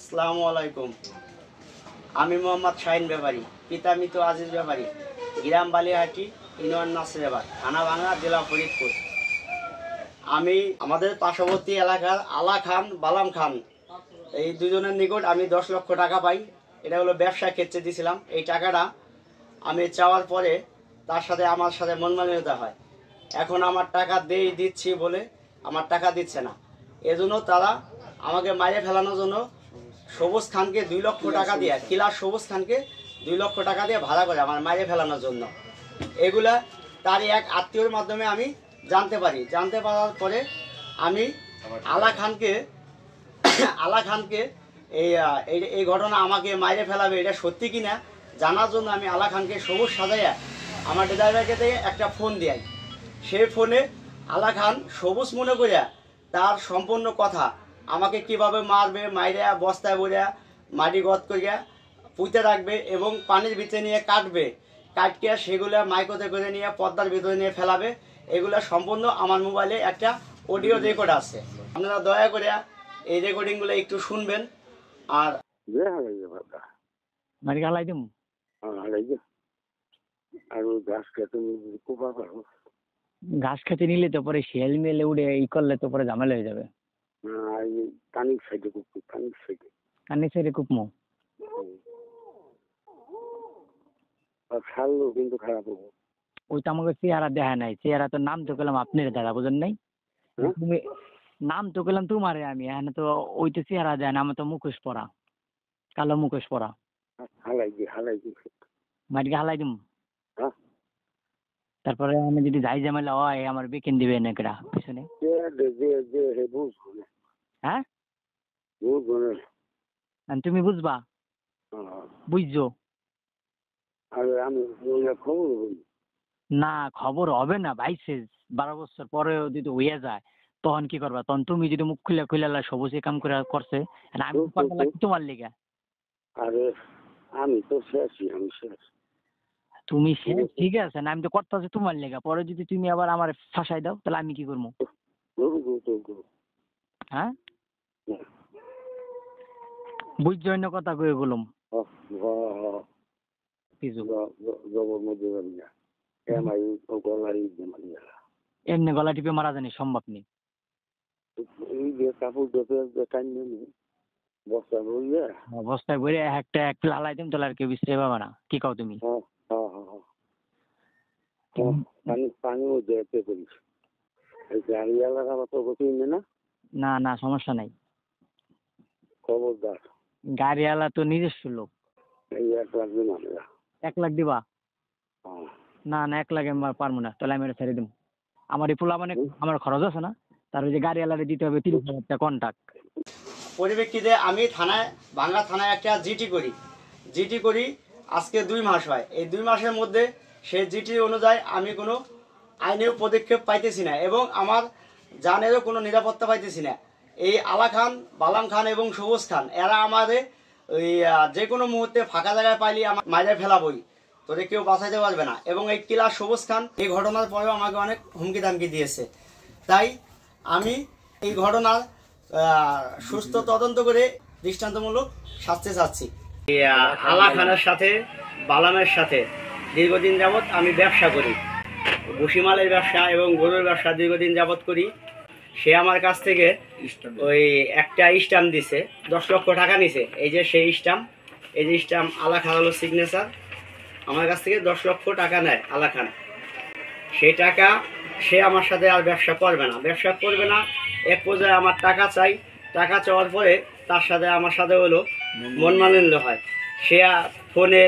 আসসালামু আলাইকুম। আমি মোহাম্মদ শাহিন ব্যাপারী, পিতা মৃত আজিজ ব্যাপারী, গ্রাম বালিয়াহাটি, ইউনিয়ন নাসিরাবাদ, থানা ভাঙ্গা, জেলা ফরিদপুর। আমি আমাদের পার্শ্ববর্তী এলাকার আলা খান, বালাম খান, এই দুজনের নিকট আমি 10 লক্ষ টাকা পাই। এটা হলো ব্যবসা ক্ষেত্রে দিয়েছিলাম। এই টাকাটা আমি চাওয়ার পরে তার সাথে আমার সাথে মনমালিন্যতা হয়। এখন আমার টাকা দিচ্ছি বলে আমার টাকা দিচ্ছে না। এজন্য তারা আমাকে মাইরে ফেলানোর জন্য সবুজ খানকে 2 লক্ষ টাকা দিয়ে, কিলার সবুজ খানকে 2 লক্ষ টাকা দিয়ে ভাড়া করে আমার মাইরে ফেলানোর জন্য। এগুলা তারই এক আত্মীয়র মাধ্যমে আমি জানতে পারি। জানতে পারার পরে আমি আলা খানকে এই ঘটনা আমাকে মাইরে ফেলাবে এটা সত্যি কিনা জানার জন্য আমি আলা খানকে সবুজ সাজাইয়া আমার ড্রাইভারকে থেকে একটা ফোন দিই। সেই ফোনে আলা খান সবুজ মনে করিয়া তার সম্পূর্ণ কথা আমাকে কিভাবে মারবে, মাইরা বস্তায় ভরিয়া মাটি গদ করিয়া পুঁতে রাখবে এবং পানির ভিতরে নিয়ে কাটকে সেগুলো মাইকোতে করে নিয়ে পর্দার ভিতরে নিয়ে ফেলাবে। এগুলো সম্পূর্ণ আমার মোবাইলে একটা অডিও রেকর্ড আছে। আপনারা দয়া করে এই রেকর্ডিংগুলো একটু শুনবেন। আর মাটি হালাই দিম ঘাস খেতে নিলে তো পরে শিয়াল মেলে উড়ে করলে তো পরে ঝামেলা হয়ে যাবে। কানির সাইডে কুপমো ছাড়লো কিন্তু খারাপ হবো। ওই তো আমাকে চেহারা দেখা নাই, চেহারা তো নাম তো পেলাম আপনার দাদা, বুঝেন নাই? তুমি নাম তো পেলাম তোমারে, আমি এখানে তো ওই তো চেহারা দেয় না, আমার তো মুখোশ পরা, কালো মুখোশ পরা। মাটিকে হালাই দিম। তারপরে আমি যদি যাই ঝামেলা হয় আমার বেকেন দিবে নাকড়া পিছনে। হ্যাঁ তুমি বুঝবা, বুঝছো না? খবর হবে না ভাই, 12 বছর পরে যদি হইয়া যায় তখন কি করবা? তখন তুমি যদি মুখ খুলে সবুজে কাম করে করছে, আমি তোমার লিগা। আরে আমি তো তুমি ঠিক আছে না, আমি তো করতেছি তোমার লেগা। পরে যদি তুমি আবার আমার ফাঁসাই দাও তাহলে আমি কি করবো? হ্যাঁ বুঝছো অন্য কথা কয়ে বললাম। এমনি গলা টিপে মারা জানি সম্ভব নেই। বস্তায় ভরে একটা এক হালাই দিম তাহলে আর কেউ বিশ্রে পাবে না। কি কও তুমি? না না সমস্যা নাই, খবরদার। গাড়িওয়ালা তো নিজস্ব লোক। 1 লাখ দিবা? না না 1 লাখ আমি পারবো না, তাহলে আমি এটা ছেড়ে দিব। আমার এই পোলা মানে আমার খরচ আছে না, তার ওই যে গাড়িওয়ালারে দিতে হবে 30,000 টাকা কন্ট্রাক্ট। পরিপ্রেক্ষিতে আমি ভাঙ্গা থানায় একটা জিটি করি আজকে 2 মাস হয়। এই 2 মাসের মধ্যে সেই জিটি অনুযায়ী আমি কোনো আইনীয় পদক্ষেপ পাইতেছি না এবং আমার জানেরও কোনো নিরাপত্তা পাইতেছি না। এই আলা খান, বালাম খান এবং সবুজ খান এরা আমাদের ওই যে কোনো মুহূর্তে ফাঁকা জায়গায় পাইলে আমার মাইরে ফেলাবই, তোদের কেউ বাঁচাইতে পারবে না। এবং এই কিলার সবুজ খান এই ঘটনার পরেও আমাকে অনেক হুমকি ধামকি দিয়েছে। তাই আমি এই ঘটনার সুস্থ তদন্ত করে দৃষ্টান্তমূলক শাস্তি চাচ্ছি। আলা খানের সাথে বালামের সাথে দীর্ঘদিন যাবৎ আমি ব্যবসা করি, ভুসিমালের ব্যবসা এবং গরুর ব্যবসা দীর্ঘদিন যাবৎ করি। সে আমার কাছ থেকে ওই একটা স্ট্যাম্প দিছে, 10 লক্ষ টাকা নিছে। এই যে সেই স্ট্যাম্প, এই যে স্ট্যাম্প আলা খান হলো সিগনেচার। আমার কাছ থেকে 10 লক্ষ টাকা নেয় আলা খান। সেই টাকা সে আমার সাথে আর ব্যবসা করবে না। এক পর্যায়ে আমার টাকা চাই। টাকা চাওয়ার পরে তার সাথে আমার সাথে হলো মনমালিন্য হয়। সে ফোনে